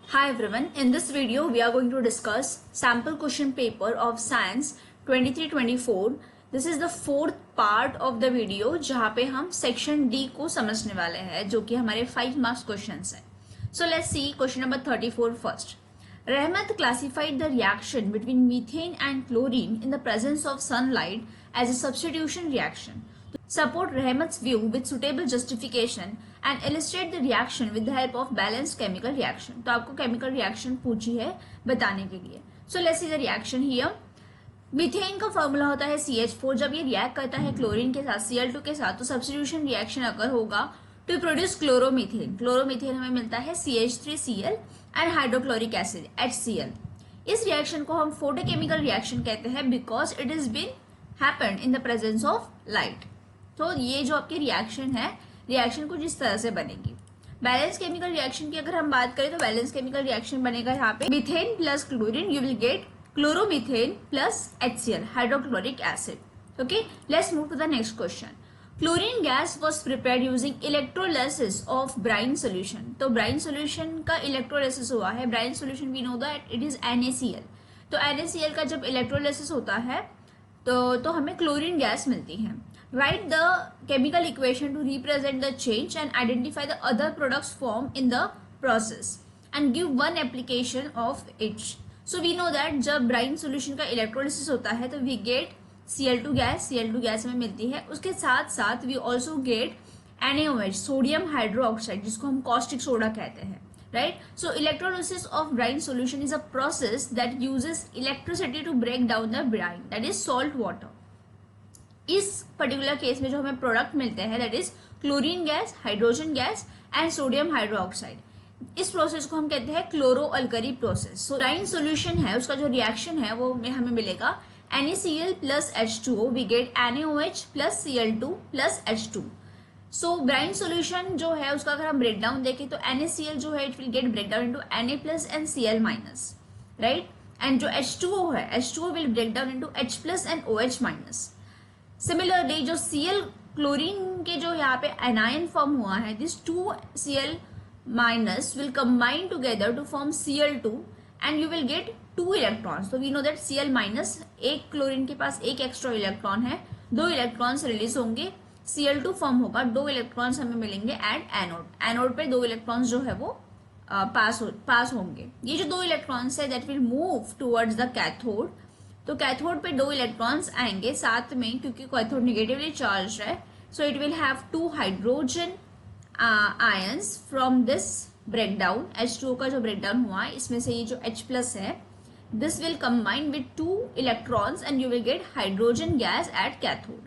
Hi everyone, in this video we are going to discuss sample question paper of science 23-24. This is the fourth part of the video जहाँ पे हम section D को समझने वाले हैं जो कि हमारे 5 marks questions है. So let's see question number 34 first. Rahmat classified the reaction between methane and chlorine in the presence of sunlight as a substitution reaction. Support Rahmat's view with suitable justification and illustrate the reaction with the help of balanced chemical reaction. तो आपको chemical reaction पूछी है बताने के लिए. So let's see the reaction here. Methane का formula होता है CH4. जब ये रिएक्ट करता है क्लोरीन के साथ Cl2 के साथ तो सब्स्टिट्यूशन रिएक्शन अगर होगा टू प्रोड्यूस क्लोरोमीथेन. क्लोरोमीथेन हमें मिलता है CH3Cl and hydrochloric acid HCl. इस रिएक्शन को हम फोटोकेमिकल रिएक्शन कहते हैं because it is been happened in the presence of light. तो ये जो आपकी रिएक्शन है, रिएक्शन कुछ इस तरह से बनेगी. बैलेंस केमिकल रिएक्शन की अगर हम बात करें तो बैलेंस केमिकल रिएक्शन बनेगा यहाँ पे methane plus chlorine, you will get chloromethane plus HCl hydrochloric acid. Okay, let's move to the next question. Chlorine gas was prepared using electrolysis of brine solution. तो ब्राइन सोल्यूशन का electrolysis हुआ है. Brine solution we know that it is NaCl. तो NaCl का जब electrolysis होता है तो हमें क्लोरीन गैस मिलती है. Write the chemical equation to represent the change and identify the other products formed in the process and give one application of each. So we know that जब brine solution का electrolysis होता है तो we get Cl2 gas. Cl2 gas हमें मिलती है. उसके साथ साथ we also get NaOH sodium hydroxide जिसको हम caustic soda कहते हैं. Right? So electrolysis of brine solution is a process that uses electricity to break down the brine, that is salt water. इस पर्टिकुलर केस में जो हमें product मिलते हैं that is chlorine gas, hydrogen gas and sodium hydroxide. इस process को हम कहते हैं chloro alkali process. So brine solution है, उसका जो रिएक्शन है वो हमें मिलेगा NaCl plus H2O, we get NaOH plus Cl2 plus H2. So brine solution जो है उसका अगर हम ब्रेक डाउन देखें तो NaCl जो है it will get break down into Na plus and Cl minus, right. And जो H2O है, H2O will break down into H plus and OH minus. Similarly जो Cl क्लोरीन के जो यहाँ पे एनायन फॉर्म हुआ है, this 2 Cl minus will combine together to form Cl2 and you will get 2 electrons. तो we know that Cl minus, एक chlorine के पास एक एक्स्ट्रा इलेक्ट्रॉन है, 2 इलेक्ट्रॉन्स रिलीज होंगे, Cl2 फॉर्म होगा, 2 इलेक्ट्रॉन्स हमें मिलेंगे एट एनोड. एनोड पे 2 इलेक्ट्रॉन्स जो है वो पास होंगे. ये जो 2 इलेक्ट्रॉन्स है that will move towards the cathode. तो कैथोड पे 2 इलेक्ट्रॉन्स आएंगे साथ में क्योंकि कैथोड नेगेटिवली चार्ज है. So it will have 2 hydrogen ions from this breakdown. H2O का जो ब्रेकडाउन हुआ है इसमें से ये जो H प्लस है this will combine with 2 electrons and you will gate hydrogen gas at cathode,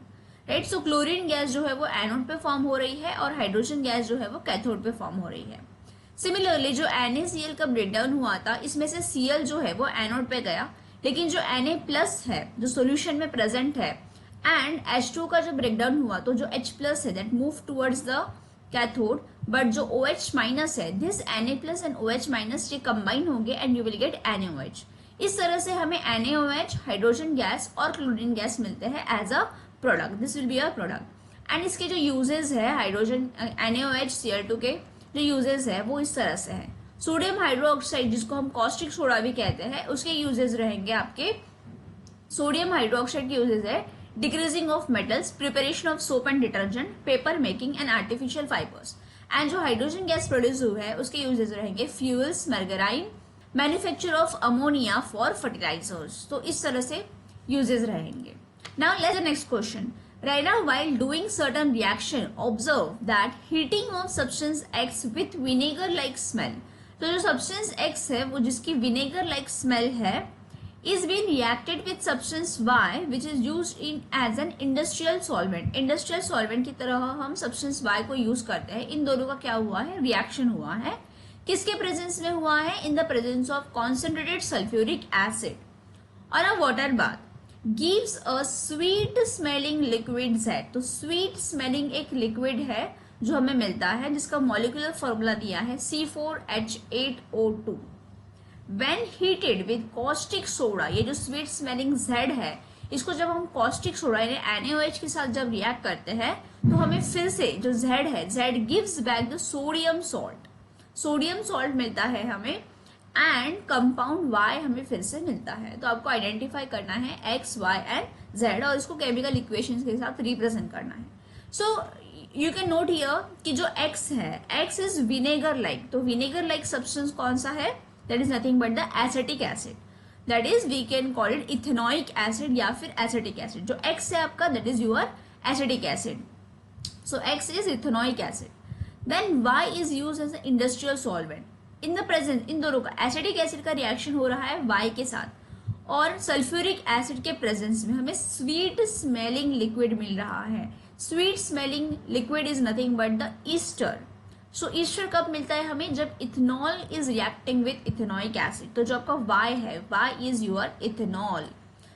right. So chlorine gas जो है वो एनोड पे फॉर्म हो रही है और हाइड्रोजन गैस जो है वो कैथोड पे फॉर्म हो रही है. सिमिलरली जो NaCl का ब्रेकडाउन हुआ था इसमें से Cl जो है वो एनोड पे गया, लेकिन जो Na प्लस है जो सोल्यूशन में प्रेजेंट है एंड H2 का जो ब्रेकडाउन हुआ तो जो H प्लस है that move towards the cathode, but जो OH माइनस है this Na plus and OH minus ये कंबाइन होंगे and you will get NaOH. इस तरह से हमें NaOH, हाइड्रोजन गैस और क्लोरीन गैस मिलते हैं as a product. This will be a product. And इसके जो यूजेस है हाइड्रोजन NaOH Cl2 के जो यूजेस है वो इस तरह से है. सोडियम हाइड्रोक्साइड जिसको हम कॉस्टिक सोडा भी कहते हैं उसके यूजेस रहेंगे आपके. सोडियम हाइड्रोक्साइड के यूजेस है degreasing of metals, preparation of soap and detergent, paper making and artificial fibres. And जो हाइड्रोजन गैस प्रोड्यूस हुआ है उसके यूजेस रहेंगे fuels, margarine, manufacture of ammonia for fertilisers. तो इस तरह से यूजेस रहेंगे. Now let's the next question. Raina, while doing certain reaction, observe that heating of substance X with vinegar-like smell. तो जो सब्सटेंस X है वो जिसकी विनेगर लाइक स्मेल है is been reacted with substance Y which is used in as an industrial solvent. Industrial solvent की तरह हम substance Y को यूज करते हैं. इन दोनों का क्या हुआ है, रिएक्शन हुआ है. किसके प्रेजेंस में हुआ है, in the presence of concentrated sulphuric acid और a water bath gives a sweet smelling liquid Z. तो स्वीट स्मेलिंग एक लिक्विड है जो हमें मिलता है जिसका मॉलिक्यूलर फॉर्मूला दिया है C4H8O2. When heated with caustic soda, ये जो स्वीट स्मेलिंग Z है इसको जब हम कॉस्टिक सोडा यानी NaOH के साथ जब रिएक्ट करते हैं तो हमें फिर से जो Z है Z gives back the sodium salt. Sodium salt मिलता है हमें एंड कंपाउंड Y हमें फिर से मिलता है। तो आपको आइडेंटिफाई करना है X, Y एंड Z और इसको केमिकल इक्वेशंस के साथ रिप्रेजेंट करना है। So you can note here कि जो X है, X इज विनेगर लाइक। तो विनेगर लाइक सब्सटेंस कौन सा है? That is nothing but the acetic acid, that is we can call it ethanoic acid या फिर एसिटिक एसिड। जो X है आपका, that is your acetic acid. So X is ethanoic acid. Then Y is used as a industrial solvent. In the present in दोनों का acetic acid का reaction हो रहा है Y के साथ और सल्फ्यूरिक एसिड के प्रेजेंस में हमें स्वीट स्मेलिंग लिक्विड मिल रहा है। Sweet smelling liquid is nothing but the Easter. So Easter कब मिलता है हमें? जब ethanol is reacting with ethanoic acid. तो जो आपका Y है, Y is your ethanol.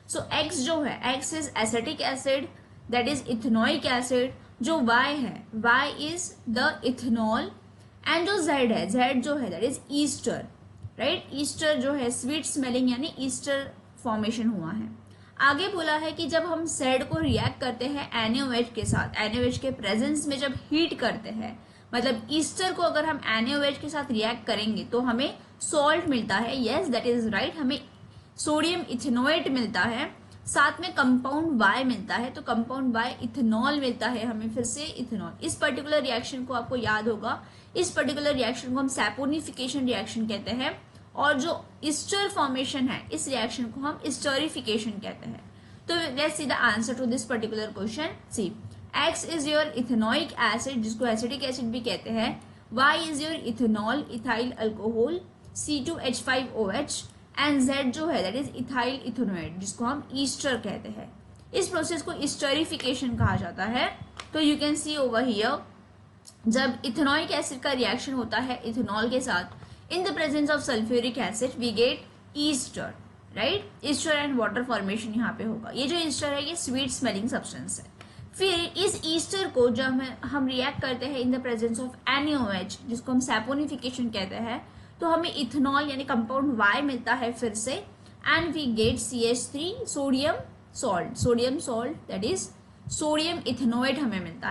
So X जो है, X is acetic acid, that is ethanoic acid. जो Y है, Y is the ethanol and जो Z है, Z जो है that is Easter, right. Easter जो है स्वीट स्मेलिंग यानी ईस्टर फॉर्मेशन हुआ है। आगे बोला है कि जब हम Z को रिएक्ट करते हैं NaOH के साथ, NaOH के प्रेजेंस में जब हीट करते हैं, मतलब ईस्टर को अगर हम NaOH के साथ रिएक्ट करेंगे तो हमें सॉल्ट मिलता है। यस दैट इज राइट, हमें सोडियम इथेनोएट मिलता है, साथ में कंपाउंड Y मिलता है। तो कंपाउंड Y इथेनॉल मिलता है हमें फिर से इथेनॉल। इस पर्टिकुलर रिएक्शन को आपको याद होगा, इस पर्टिकुलर रिएक्शन को हम सैपोनिफिकेशन रिएक्शन कहते हैं और जो ईस्टर फॉर्मेशन है इस रिएक्शन को हम ईस्टरिफिकेशन कहते हैं। तो let's see the answer to this particular question. See X is your ethanoic acid जिसको एसिटिक एसिड भी कहते हैं, Y is your ethanol ethyl alcohol C2H5OH and Z जो है दैट इज इथाइल इथेनोएट जिसको हम ईस्टर कहते हैं। इस प्रोसेस को ईस्टरिफिकेशन कहा जाता है। तो you can see over here, जब इथेनोइक एसिड का रिएक्शन होता है इथेनॉल के साथ in the presence of sulphuric acid we get ester, right. Ester and water formation यहाँ पे होगा। ये जो ईस्टर है ये स्वीट स्मेलिंग सब्सटेंस है। फिर इस ईस्टर को जब हम रिएक्ट करते हैं इन द प्रेजेंस ऑफ NaOH जिसको हम सैपोनिफिकेशन कहते हैं, तो हमें इथेनॉल यानी कंपाउंड Y मिलता है फिर से and we get CH3 sodium salt, sodium salt that is sodium ethanoate हमें मिलते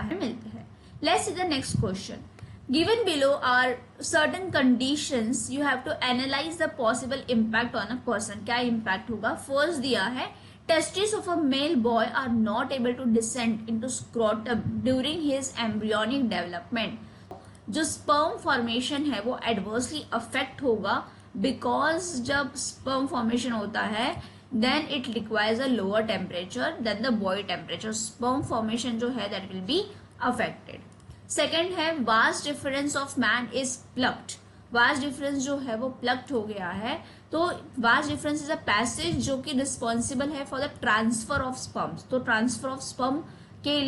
हैं। Let's see the next question. Given below are certain conditions you have to analyze the possible impact on a person. क्या impact होगा? First दिया है testes of a male boy are not able to descend into scrotum during his embryonic development. जो sperm formation है वो adversely affect होगा because जब sperm formation होता है then it requires a lower temperature than the body temperature. Sperm formation जो है that will be affected. Second है vas deferens of man is blocked. Vas deferens जो है वो प्लक्ड हो गया है। तो vas deferens is a passage जो कि रिस्पॉन्सिबल है for the transfer of sperms. तो ट्रांसफर ऑफ स्पर्म के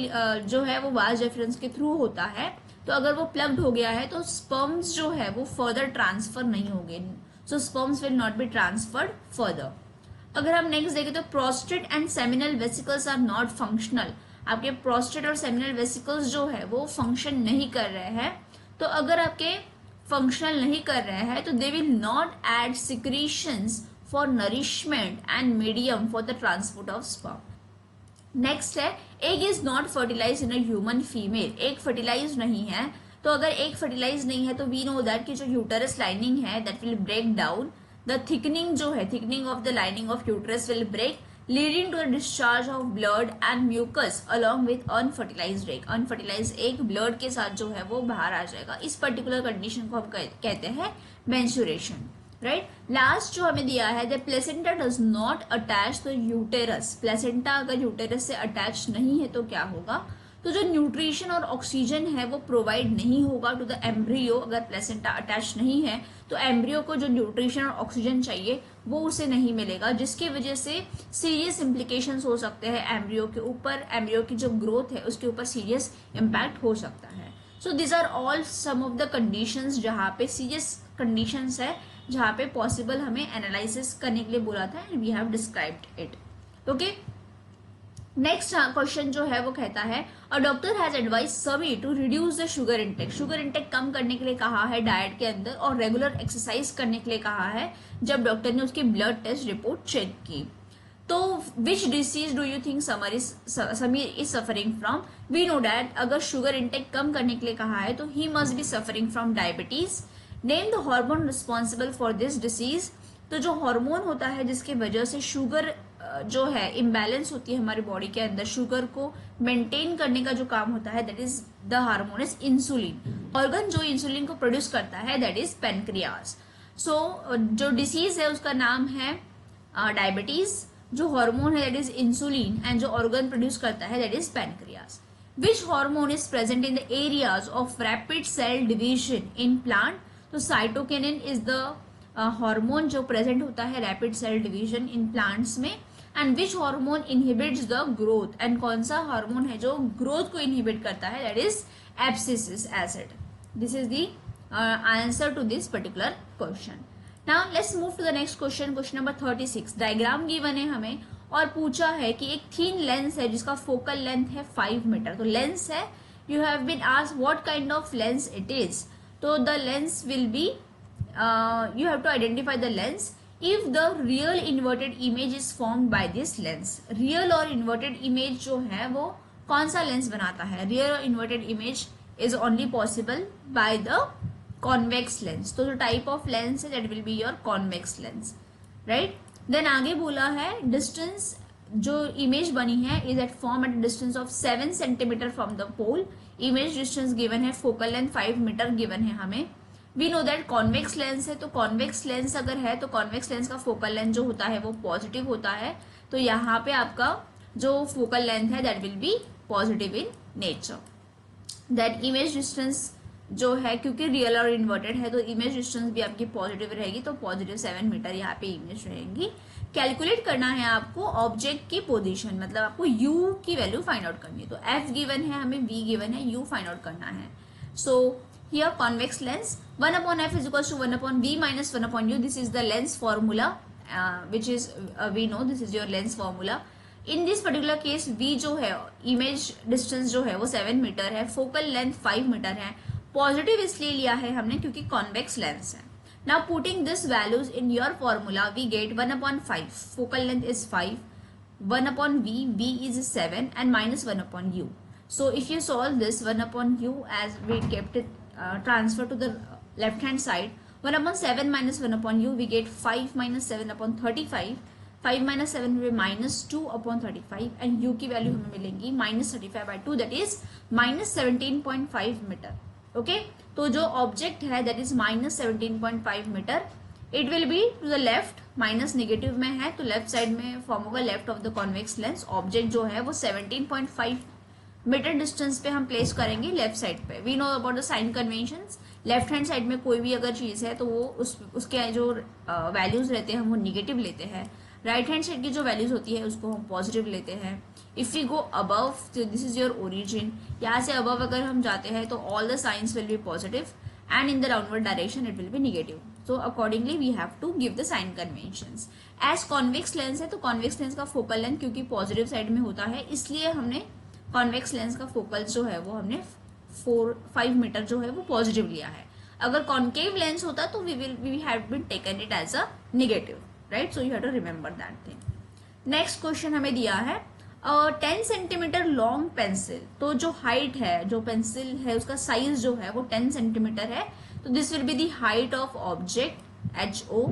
जो है वो वास्ट डिफरेंस के थ्रू होता है। तो अगर वो प्लग्ड हो गया है तो स्पर्म्स जो है वो फर्दर ट्रांसफर नहीं होंगे। So sperms will not be transferred further. अगर हम नेक्स्ट देखें तो prostate and seminal vesicles are not functional. आपके प्रोस्टेट और सेमिनल वेसिकल्स जो है वो फंक्शन नहीं कर रहे हैं। तो अगर आपके फंक्शनल नहीं कर रहे हैं तो they will not add secretions for nourishment and medium for the transport of sperm. Next है egg is not fertilize in a human female. Egg fertilize नहीं है। तो अगर एग फर्टिलाइज नहीं है तो वी नो दैट कि जो यूटरस लाइनिंग है that will break down. The thickening जो है, thickening of the lining of uterus will break, leading to a discharge of blood and mucus along with unfertilized egg. Unfertilized egg blood के साथ जो है वो बाहर आ जाएगा। इस पर्टिकुलर कंडीशन को हम कहते हैं menstruation, राइट। लास्ट जो हमें दिया है the placenta does not attach the uterus. Placenta अगर यूटेरस से अटैच नहीं है तो क्या होगा? तो जो न्यूट्रिशन और ऑक्सीजन है वो प्रोवाइड नहीं होगा टू द एम्ब्रियो। अगर प्लेसेंटा अटैच नहीं है तो एम्ब्रियो को जो न्यूट्रिशन और ऑक्सीजन चाहिए वो उसे नहीं मिलेगा, जिसकी वजह से सीरियस इम्प्लीकेशंस हो सकते हैं एम्ब्रियो के ऊपर। एम्ब्रियो की जो ग्रोथ है उसके ऊपर सीरियस इम्पैक्ट हो सकता है। So this are all some of the conditions जहाँ पे सीरियस कंडीशंस है, जहाँ पे पॉसिबल हमें एनालिसिस करने के लिए बोला था and we have described it. Okay, next question जो है वो कहता है अ डॉक्टर हैज एडवाइज सभी to reduce the sugar intake. Sugar intake कम करने के लिए कहा है डाइट के अंदर और रेगुलर एक्सरसाइज करने के लिए कहा है जब डॉक्टर ने उसकी ब्लड टेस्ट रिपोर्ट चेक की। तो which disease do you think Sameer is suffering from? We know that अगर शुगर इंटेक कम करने के लिए कहा है तो he must be suffering from diabetes. Name the hormone responsible for this disease. तो जो हार्मोन होता है जिसके वजह से शुगर जो है इम्बैलेंस होती है हमारी बॉडी के अंदर, शुगर को मेंटेन करने का जो काम होता है, that is the hormone is insulin. Organ जो इंसुलिन को प्रोड्यूस करता है दैट इज पेनक्रियास। सो जो डिसीज है उसका नाम है डायबिटीज। जो हार्मोन है दैट इज इंसुलिन एंड जो ऑर्गन प्रोड्यूस करता है that is pancreas. Which hormone is present in the areas of rapid cell division in plant. तो साइटोकिनिन इज द हार्मोन जो प्रेजेंट होता है rapid cell division in plants में। And which hormone inhibits the growth, and कौन सा hormone है जो growth को इनहिबिट करता है, that is abscisic acid. This is the answer to this particular question. Now let's move to the next question, question number 36। Diagram given है हमें और पूछा है कि एक थीन लेंस है जिसका फोकल लेंथ है 5 मीटर। तो लेंस है, you have been asked what kind of lens it is. तो the lens will be you have to identify the lens if the real inverted image is formed by this lens। real और inverted image जो है वो कौन सा lens बनाता है? real और inverted image is only possible by the convex lens। तो जो type of lens है that will be your convex lens, right? then आगे बोला है distance जो image बनी है is at form at a distance of 7 centimeter from the pole। image distance given है, focal length 5 meter given है हमें। We know that convex lens है, तो कॉन्वेक्स लेंस अगर है तो कॉन्वेक्स लेंस का फोकल लेंथ जो होता है वो पॉजिटिव होता है। तो यहाँ पे आपका जो फोकल लेंथ है that will be positive in nature. That image distance जो है, क्योंकि रियल और इन्वर्टेड है तो इमेज डिस्टेंस भी आपकी पॉजिटिव रहेगी, तो पॉजिटिव 7 मीटर यहाँ पे इमेज रहेंगी। कैलकुलेट करना है आपको ऑब्जेक्ट की पोजीशन, मतलब आपको यू की वैल्यू फाइंड आउट करनी है। तो एफ गिवन है हमें, वी गिवन है, यू फाइंड आउट करना है। सो here convex lens 1 upon f is equals to 1 upon v minus 1 upon u। this is the lens formula which is we know this is your lens formula। in this particular case v जो है image distance जो है वो 7 metre है, focal length 5 metre है। Positive इसलिए लिया है हमने क्योंकि convex lens है। now putting this values in your formula we get 1 upon 5, focal length is 5, 1 upon v is 7 and minus 1 upon u। so if you solve this 1 upon u as we kept it transfer to the left hand side, 1 upon 7 minus 1 upon u we get 5 minus 7 upon 35। 5 minus 7 will be minus 2 upon 35 and u की value हमें मिलेंगी minus 35 by 2 that is minus 17.5 metre. Okay, तो जो object है that is minus 17.5 metre, it will be to the left, minus negative में है तो left side में फॉर्म होगा left of the convex lens. Object जो है वो 17.5 मीटर डिस्टेंस पे हम प्लेस करेंगे लेफ्ट साइड पे। We know about the sign conventions, left hand side में कोई भी अगर चीज है तो वो उसके जो वैल्यूज रहते हैं हम वो निगेटिव लेते हैं। राइट हैंड साइड की जो वैल्यूज होती है उसको हम पॉजिटिव लेते हैं। If we go above, this is your origin, यहाँ से अबव अगर हम जाते हैं तो all the signs will be positive and in the downward direction it will be negative. So accordingly we have to give the sign conventions. As convex lens है तो convex lens का फोकल लेंथ क्योंकि positive side में होता है इसलिए हमने convex lens का फोकल जो है वो हमने 5 मीटर जो है वो पॉजिटिव लिया है। अगर कॉन्केव लेंस होता तो we have been taken it as a negative, right? So you have to remember that thing. Next question हमें दिया है 10 सेंटीमीटर लॉन्ग पेंसिल। तो जो हाइट है, जो पेंसिल है उसका साइज जो है वो 10 सेंटीमीटर है। तो this will be the height of object HO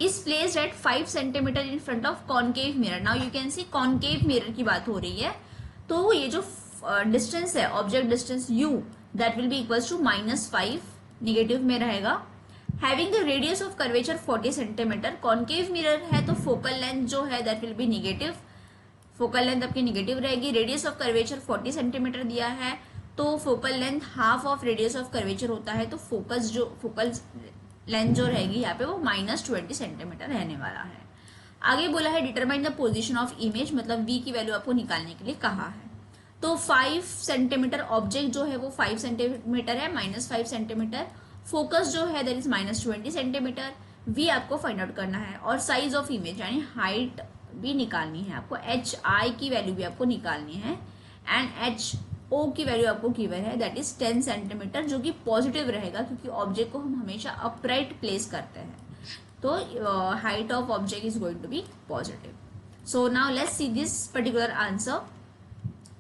is placed at 5 centimetre in front of concave mirror. Now you can C concave mirror की बात हो रही है, तो ये जो डिस्टेंस है object distance u that will be equals to -5, negative में रहेगा। Having the radius of curvature 40 centimetre, concave mirror है तो फोकल लेंथ जो है that will be negative, focal length आपकी निगेटिव रहेगी। रेडियस ऑफ कर्वेचर 40 सेंटीमीटर दिया है तो focal length half of radius of curvature होता है, तो फोकल लेंथ जो रहेगी यहाँ पे वो -20 सेंटीमीटर रहने वाला है। आगे बोला है determine the position of image, मतलब v की वैल्यू आपको निकालने के लिए कहा है। तो 5 सेंटीमीटर ऑब्जेक्ट जो है वो 5 सेंटीमीटर है, -5 सेंटीमीटर। फोकस जो है दैट इज -20 सेंटीमीटर। v आपको फाइंड आउट करना है और साइज ऑफ इमेज यानी हाइट भी निकालनी है आपको। hi की वैल्यू भी आपको निकालनी है एंड ho की वैल्यू आपको गिवन है दैट इज 10 सेंटीमीटर, जो कि पॉजिटिव रहेगा क्योंकि ऑब्जेक्ट को हम हमेशा अपराइट प्लेस करते हैं। तो height of object is going to be positive. So now let's see this particular answer.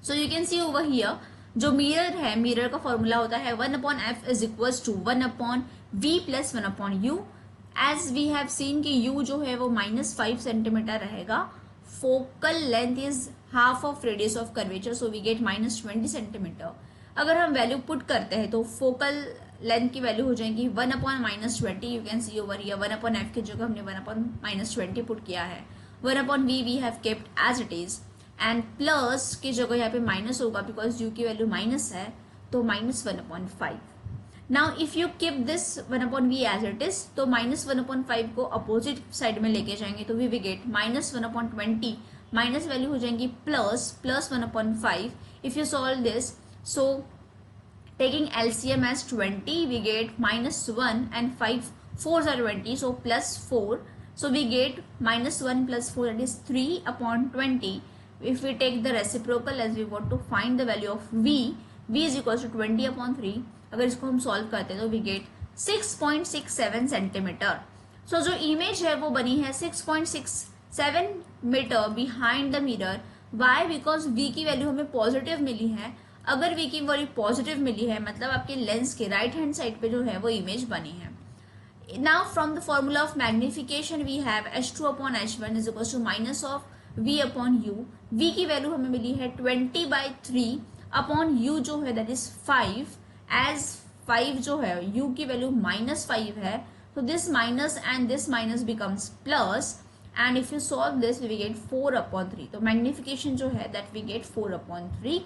So you can see over here जो मिरर है, मिरर का फॉर्मूला होता है 1 upon f is equals to 1 upon v plus 1/u। As we have seen कि u जो है वो -5 centimetre रहेगा, focal length is half of radius of curvature, so we get -20 centimetre. अगर हम वैल्यू पुट करते हैं तो फोकल लेंथ की वैल्यू हो जाएगी 1/-20। You can see over here 1/f की जगह हमने 1/-20 पुट किया है। 1/v we have kept as it is, and plus की जगह यहाँ पे माइनस होगा बिकॉज u की वैल्यू माइनस है, तो -1/5। Now if you keep this 1/v as it is, तो -1/5 को अपोजिट साइड में लेके जाएंगे तो वी गेट -1/20, माइनस वैल्यू हो जाएंगी plus 1/5। If you solve this, so taking LCM as 20 we get -1 and 5 4s are 20, so +4, so we get -1 + 4, that is 3/20। if we take the reciprocal as we want to find the value of v is equals to 20/3, अगर इसको हम solve करते हैं तो we get 6.67 centimetre. सो जो image है वो बनी है 6.67 metre behind the mirror. Why? Because v की वैल्यू हमें पॉजिटिव मिली है। अगर v की वैल्यू पॉजिटिव मिली है मतलब आपके लेंस के राइट हैंड साइड पे जो है वो इमेज बनी है। Now from the formula of magnification we have h2/h1 is equals to minus of v/u। v की वैल्यू हमें मिली है 20/3 अपॉन u जो है दैट इज 5। एज 5 जो है u की वैल्यू -5 है, तो this minus and this minus becomes plus, and if you solve this we get 4/3। तो मैग्निफिकेशन जो है that we get 4/3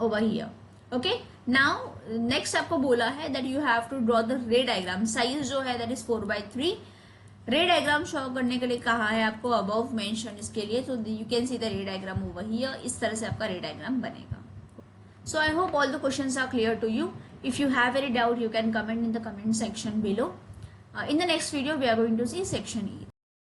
over here। okay, now next आपको बोला है that you have to draw the ray diagram। Size जो है that is 4/3। रे diagram show करने के लिए कहा है आपको above mention इसके लिए, so you can see the ray diagram over here। इस तरह से आपका रे डायग्राम बनेगा। so I hope all the questions are clear to you। if you have any doubt you can comment in the comment section below। in the next video we are going to see section E।